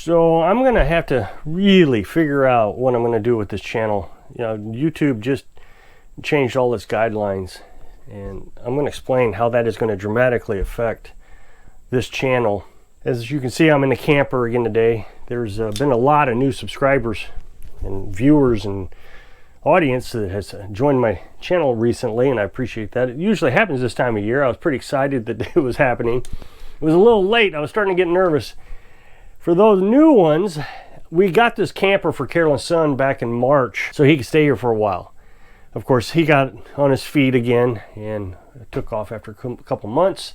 So I'm gonna have to really figure out what I'm gonna do with this channel. You know, YouTube just changed all its guidelines, and I'm gonna explain how that is gonna dramatically affect this channel. As you can see, I'm in the camper again today. There's been a lot of new subscribers and viewers and audience that has joined my channel recently, and I appreciate that. It usually happens this time of year. I was pretty excited that it was happening. It was a little late. I was starting to get nervous. For those new ones, we got this camper for Carolyn's son back in March so he could stay here for a while. Of course, he got on his feet again and took off after a couple months.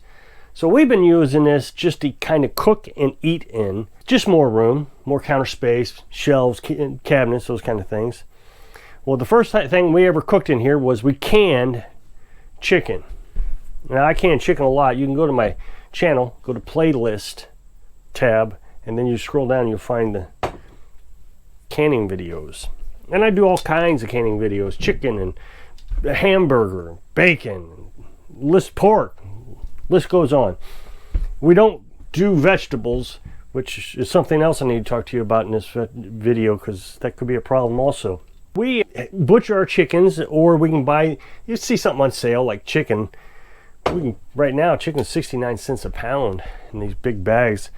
So we've been using this just to kind of cook and eat in. Just more room, more counter space, shelves, cabinets, those kind of things. Well, the first thing we ever cooked in here was we canned chicken. Now, I can chicken a lot. You can go to my channel, go to playlist tab, and then you scroll down and you'll find the canning videos. And I do all kinds of canning videos, chicken and hamburger, bacon, pork, list goes on. We don't do vegetables, which is something else I need to talk to you about in this video, because that could be a problem also. We butcher our chickens, or we can buy, you see something on sale like chicken. Right now, chicken's 69 cents a pound in these big bags.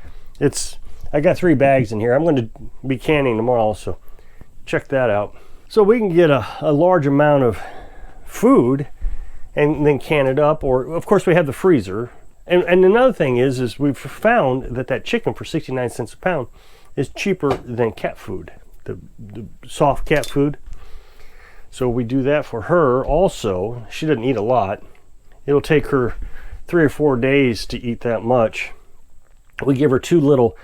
I got 3 bags in here. I'm going to be canning tomorrow, so check that out. So we can get a large amount of food and then can it up, or of course we have the freezer. And another thing is we've found that chicken for 69 cents a pound is cheaper than cat food, the soft cat food. So we do that for her also. She doesn't eat a lot. It'll take her 3 or 4 days to eat that much. We give her 2 little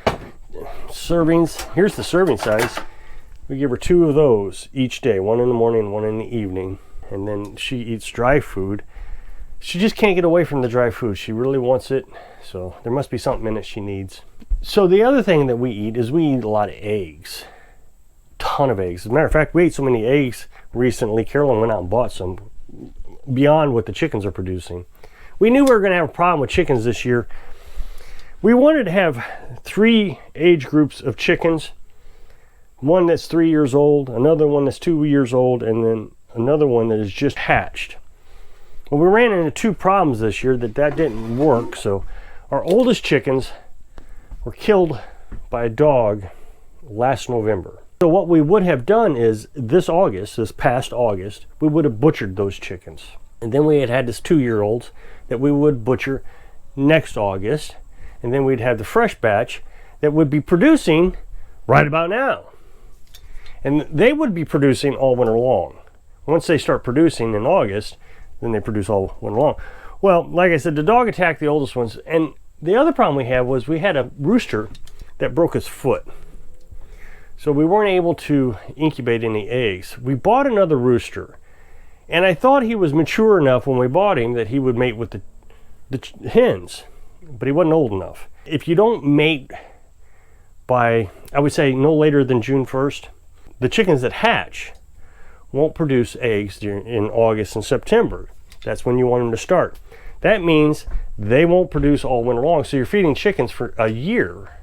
servings. Here's the serving size. We give her 2 of those each day, one in the morning and one in the evening. And then she eats dry food. She just can't get away from the dry food. She really wants it, so there must be something in it she needs. So the other thing that we eat is we eat a lot of eggs. Ton of eggs. As a matter of fact, we ate so many eggs recently, Carolyn went out and bought some beyond what the chickens are producing. We knew we were going to have a problem with chickens this year. We wanted to have 3 age groups of chickens. One that's 3 years old, another one that's 2 years old, and then another one that is just hatched. Well, we ran into 2 problems this year that didn't work. So our oldest chickens were killed by a dog last November. So what we would have done is this past August, we would have butchered those chickens. And then we had this 2-year-olds that we would butcher next August. And then we'd have the fresh batch that would be producing right about now. And they would be producing all winter long. Once they start producing in August, then they produce all winter long. Well, like I said, the dog attacked the oldest ones. And the other problem we had was we had a rooster that broke his foot. So we weren't able to incubate any eggs. We bought another rooster. And I thought he was mature enough when we bought him that he would mate with the hens. But he wasn't old enough. If you don't mate by, I would say, no later than June 1st, the chickens that hatch won't produce eggs in August and September. That's when you want them to start. That means they won't produce all winter long. So you're feeding chickens for a year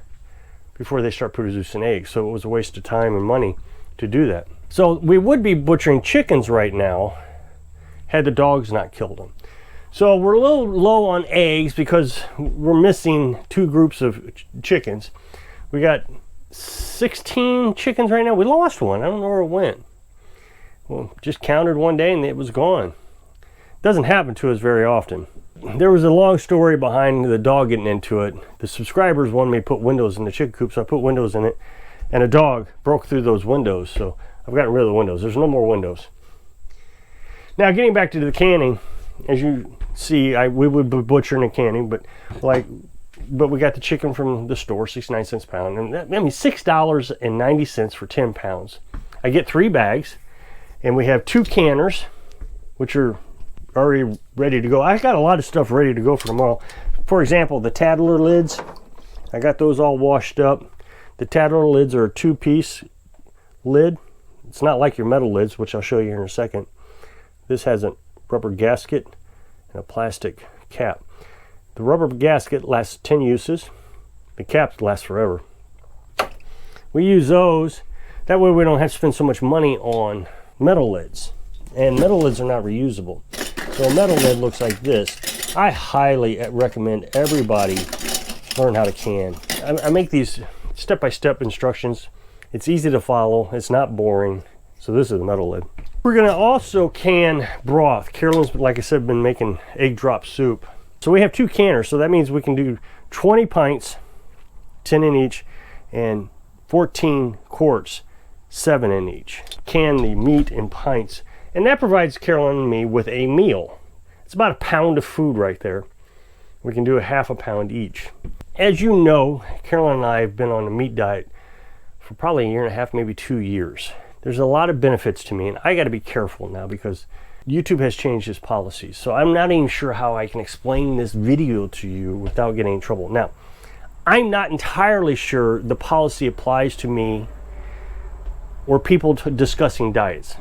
before they start producing eggs. So it was a waste of time and money to do that. So we would be butchering chickens right now had the dogs not killed them. So we're a little low on eggs because we're missing 2 groups of chickens. We got 16 chickens right now. We lost one. I don't know where it went. Well, just counted one day and it was gone. Doesn't happen to us very often. There was a long story behind the dog getting into it. The subscribers wanted me to put windows in the chicken coop, so I put windows in it, and a dog broke through those windows. So I've gotten rid of the windows. There's no more windows. Now, getting back to the canning, as you see, we would be butchering and canning, but we got the chicken from the store, 69 cents a pound, and that means $6.90 for 10 pounds. I get 3 bags, and we have 2 canners, which are already ready to go. I got a lot of stuff ready to go for tomorrow. For example, the Tattler lids, I got those all washed up. The Tattler lids are a 2-piece lid. It's not like your metal lids, which I'll show you here in a second. This has a rubber gasket and a plastic cap. The rubber gasket lasts 10 uses. The cap lasts forever. We use those. That way we don't have to spend so much money on metal lids. And metal lids are not reusable. So a metal lid looks like this. I highly recommend everybody learn how to can. I make these step-by-step instructions. It's easy to follow. It's not boring. So this is the metal lid. We're gonna also can broth. Carolyn's, like I said, been making egg drop soup. So we have 2 canners. So that means we can do 20 pints, 10 in each, and 14 quarts, 7 in each. Can the meat in pints. And that provides Carolyn and me with a meal. It's about a pound of food right there. We can do a half a pound each. As you know, Carolyn and I have been on a meat diet for probably 1.5 years, maybe 2 years. There's a lot of benefits to me, and I got to be careful now because YouTube has changed its policies. So I'm not even sure how I can explain this video to you without getting in trouble. Now, I'm not entirely sure the policy applies to me or people discussing diets.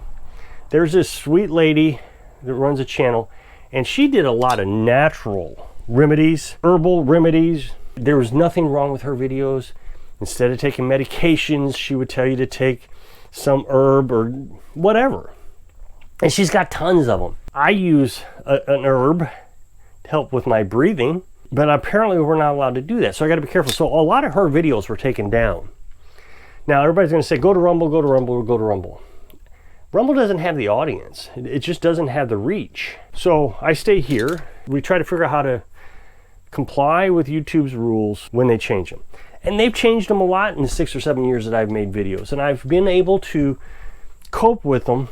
There's this sweet lady that runs a channel, and she did a lot of natural remedies, herbal remedies. There was nothing wrong with her videos. Instead of taking medications, she would tell you to take some herb or whatever. And she's got tons of them. I use an herb to help with my breathing, but apparently we're not allowed to do that. So I got to be careful. So a lot of her videos were taken down. Now everybody's going to say, go to Rumble, go to Rumble, go to Rumble. Rumble doesn't have the audience. It just doesn't have the reach. So I stay here. We try to figure out how to comply with YouTube's rules when they change them. And they've changed them a lot in the 6 or 7 years that I've made videos. And I've been able to cope with them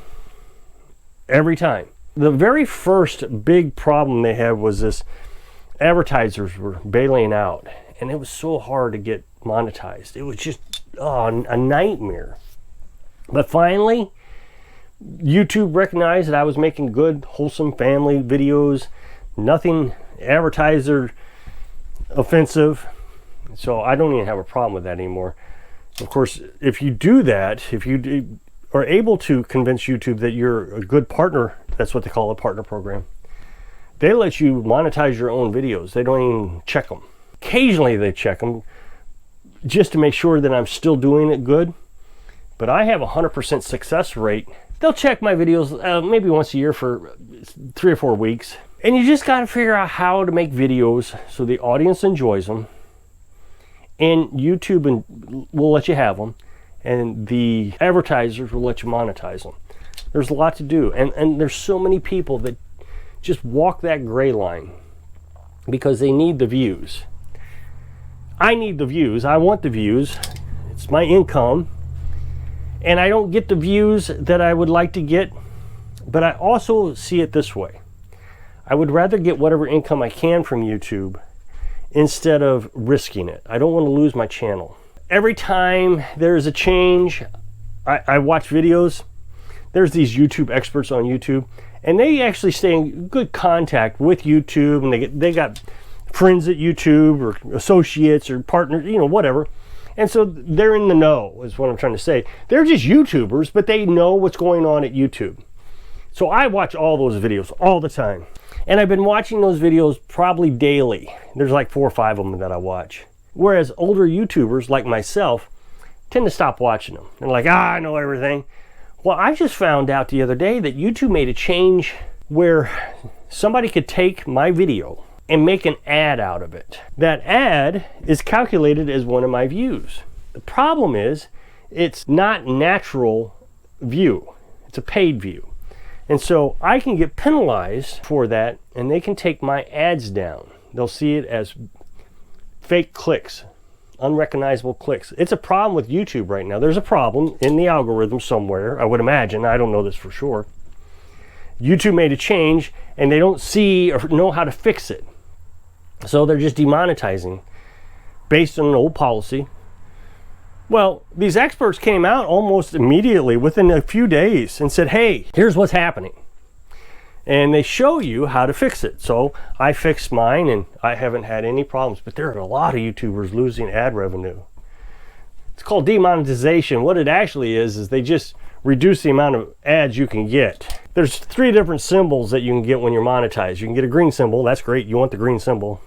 every time. The very first big problem they had was this: advertisers were bailing out. And it was so hard to get monetized. It was just a nightmare. But finally, YouTube recognized that I was making good, wholesome family videos, nothing advertiser offensive. So I don't even have a problem with that anymore. Of course, if you do that, if you are able to convince YouTube that you're a good partner, that's what they call a partner program, they let you monetize your own videos. They don't even check them. Occasionally they check them just to make sure that I'm still doing it good. But I have a 100% success rate. They'll check my videos maybe once a year for 3 or 4 weeks. And you just got to figure out how to make videos so the audience enjoys them. And YouTube will let you have them. And the advertisers will let you monetize them. There's a lot to do. And there's so many people that just walk that gray line because they need the views. I need the views. I want the views. It's my income. And I don't get the views that I would like to get. But I also see it this way. I would rather get whatever income I can from YouTube instead of risking it. I don't want to lose my channel. Every time there's a change, I watch videos. There's these YouTube experts on YouTube, and they actually stay in good contact with YouTube, and they got friends at YouTube or associates or partners, whatever. And so they're in the know, is what I'm trying to say. They're just YouTubers, but they know what's going on at YouTube. So I watch all those videos all the time. And I've been watching those videos probably daily. There's like 4 or 5 of them that I watch. Whereas older YouTubers like myself tend to stop watching them. They're like, I know everything. Well, I just found out the other day that YouTube made a change where somebody could take my video and make an ad out of it. That ad is calculated as one of my views. The problem is it's not natural view. It's a paid view. And so I can get penalized for that, and they can take my ads down. They'll see it as fake clicks, unrecognizable clicks. It's a problem with YouTube right now. There's a problem in the algorithm somewhere, I would imagine. I don't know this for sure. YouTube made a change, and they don't see or know how to fix it. So they're just demonetizing based on an old policy. Well, these experts came out almost immediately within a few days and said, hey, here's what's happening. And they show you how to fix it. So I fixed mine and I haven't had any problems, but there are a lot of YouTubers losing ad revenue. It's called demonetization. What it actually is they just reduce the amount of ads you can get. There's 3 different symbols that you can get when you're monetized. You can get a green symbol, that's great, you want the green symbol.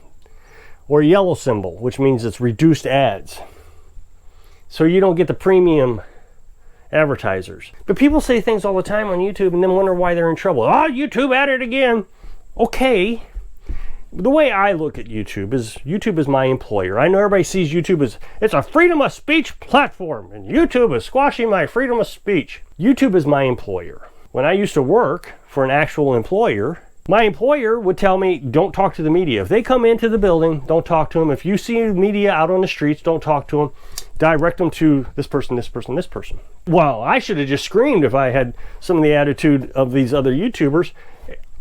Or a yellow symbol, which means it's reduced ads. so you don't get the premium advertisers. But people say things all the time on YouTube and then wonder why they're in trouble. Oh, YouTube at it again. Okay. The way I look at YouTube is my employer. I know everybody sees YouTube as it's a freedom of speech platform, and YouTube is squashing my freedom of speech. YouTube is my employer. When I used to work for an actual employer, my employer would tell me, don't talk to the media. If they come into the building, don't talk to them. If you see media out on the streets, don't talk to them. Direct them to this person, this person, this person. Well, I should have just screamed if I had some of the attitude of these other YouTubers.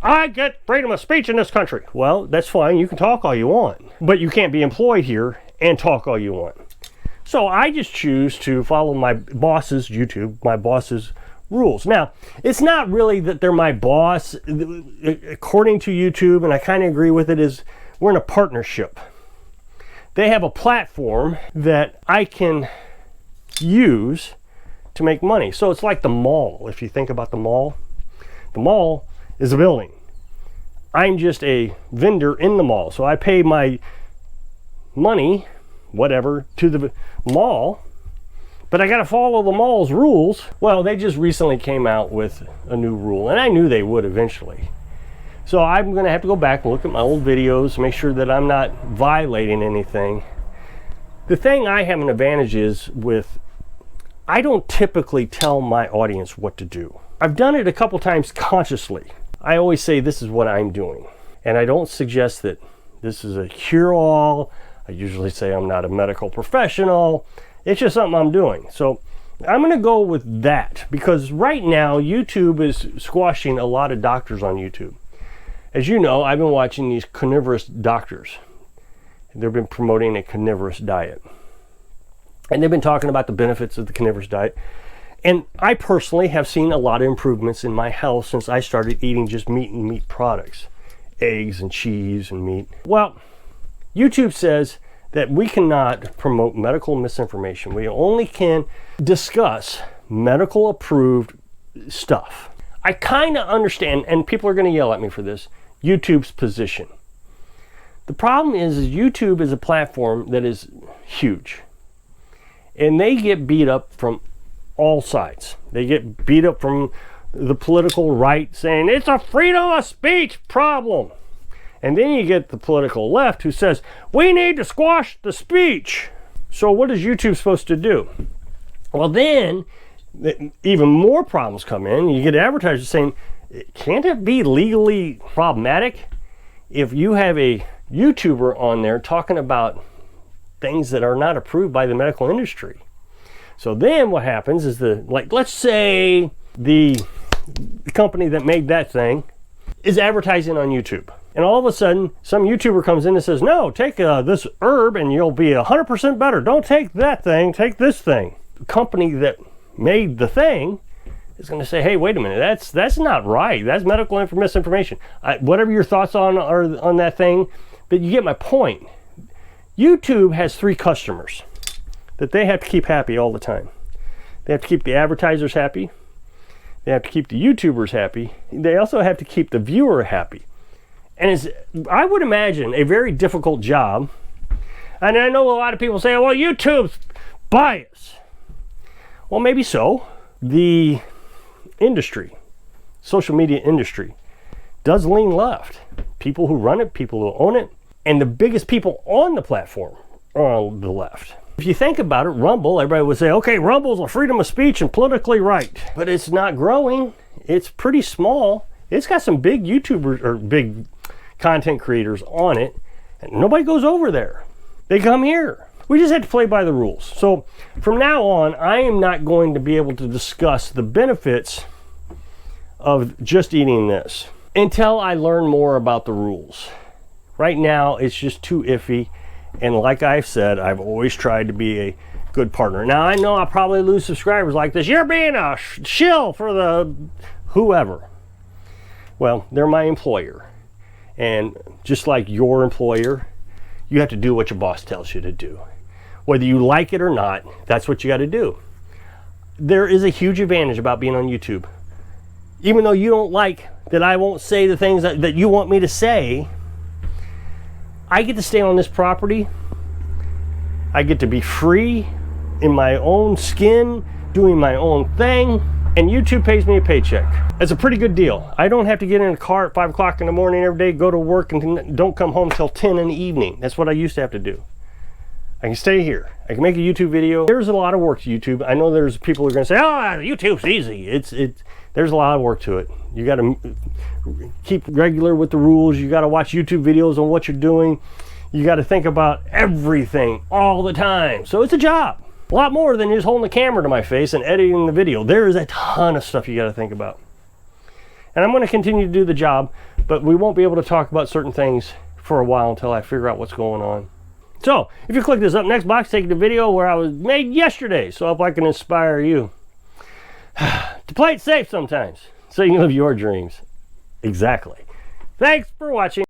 I get freedom of speech in this country. Well, that's fine. You can talk all you want, but you can't be employed here and talk all you want. So I just choose to follow my boss's my boss's rules. Now, it's not really that they're my boss. According to YouTube, and I kind of agree with it, is we're in a partnership. They have a platform that I can use to make money. So it's like the mall. If you think about the mall is a building. I'm just a vendor in the mall. So I pay my money, whatever, to the mall, but I got to follow the mall's rules. Well, they just recently came out with a new rule, and I knew they would eventually. So I'm going to have to go back and look at my old videos, make sure that I'm not violating anything. The thing I have an advantage is with, I don't typically tell my audience what to do. I've done it a couple times consciously. I always say this is what I'm doing. And I don't suggest that this is a cure-all. I usually say I'm not a medical professional. It's just something I'm doing. So I'm going to go with that, because right now YouTube is squashing a lot of doctors on YouTube. As you know, I've been watching these carnivorous doctors. They've been promoting a carnivorous diet. And they've been talking about the benefits of the carnivorous diet. And I personally have seen a lot of improvements in my health since I started eating just meat and meat products. Eggs and cheese and meat. Well, YouTube says that we cannot promote medical misinformation. We only can discuss medical approved stuff. I kind of understand, and people are going to yell at me for this, YouTube's position. The problem is YouTube is a platform that is huge. And they get beat up from all sides. They get beat up from the political right saying it's a freedom of speech problem. And then you get the political left who says we need to squash the speech. So what is YouTube supposed to do? Well, then even more problems come in. You get advertisers saying, can't it be legally problematic if you have a YouTuber on there talking about things that are not approved by the medical industry? So then what happens is let's say the company that made that thing is advertising on YouTube. And all of a sudden, some YouTuber comes in and says, no, take this herb and you'll be 100% better. Don't take that thing, take this thing. The company that made the thing is going to say, hey, wait a minute, that's not right. That's medical misinformation. Whatever your thoughts are on that thing, but you get my point. YouTube has 3 customers that they have to keep happy all the time. They have to keep the advertisers happy. They have to keep the YouTubers happy. They also have to keep the viewer happy. And it's, I would imagine, a very difficult job. And I know a lot of people say, well, YouTube's biased. Well, maybe so. The industry, social media industry, does lean left. People who run it, people who own it, and the biggest people on the platform are on the left. If you think about it, Rumble, everybody would say, okay, Rumble's a freedom of speech and politically right. But it's not growing. It's pretty small. It's got some big YouTubers or big content creators on it, and nobody goes over there. They come here. We just have to play by the rules. So from now on, I am not going to be able to discuss the benefits of just eating this until I learn more about the rules. Right now, it's just too iffy. And like I've said, I've always tried to be a good partner. Now, I know I'll probably lose subscribers like this. You're being a shill for the whoever. Well, they're my employer. And just like your employer, you have to do what your boss tells you to do. Whether you like it or not, that's what you got to do. There is a huge advantage about being on YouTube. Even though you don't like that I won't say the things that you want me to say, I get to stay on this property. I get to be free in my own skin, doing my own thing, and YouTube pays me a paycheck. It's a pretty good deal. I don't have to get in a car at 5 o'clock in the morning every day, go to work, and don't come home till 10 in the evening. That's what I used to have to do. I can stay here. I can make a YouTube video. There's a lot of work to YouTube. I know there's people who are going to say, oh, YouTube's easy. There's a lot of work to it. You got to keep regular with the rules. You got to watch YouTube videos on what you're doing. You got to think about everything all the time. So it's a job. A lot more than just holding the camera to my face and editing the video. There is a ton of stuff you got to think about. And I'm going to continue to do the job, but we won't be able to talk about certain things for a while until I figure out what's going on. So, if you click this up next box, take the video where I was made yesterday, so I hope I can inspire you to play it safe sometimes, so you can live your dreams. Exactly. Thanks for watching.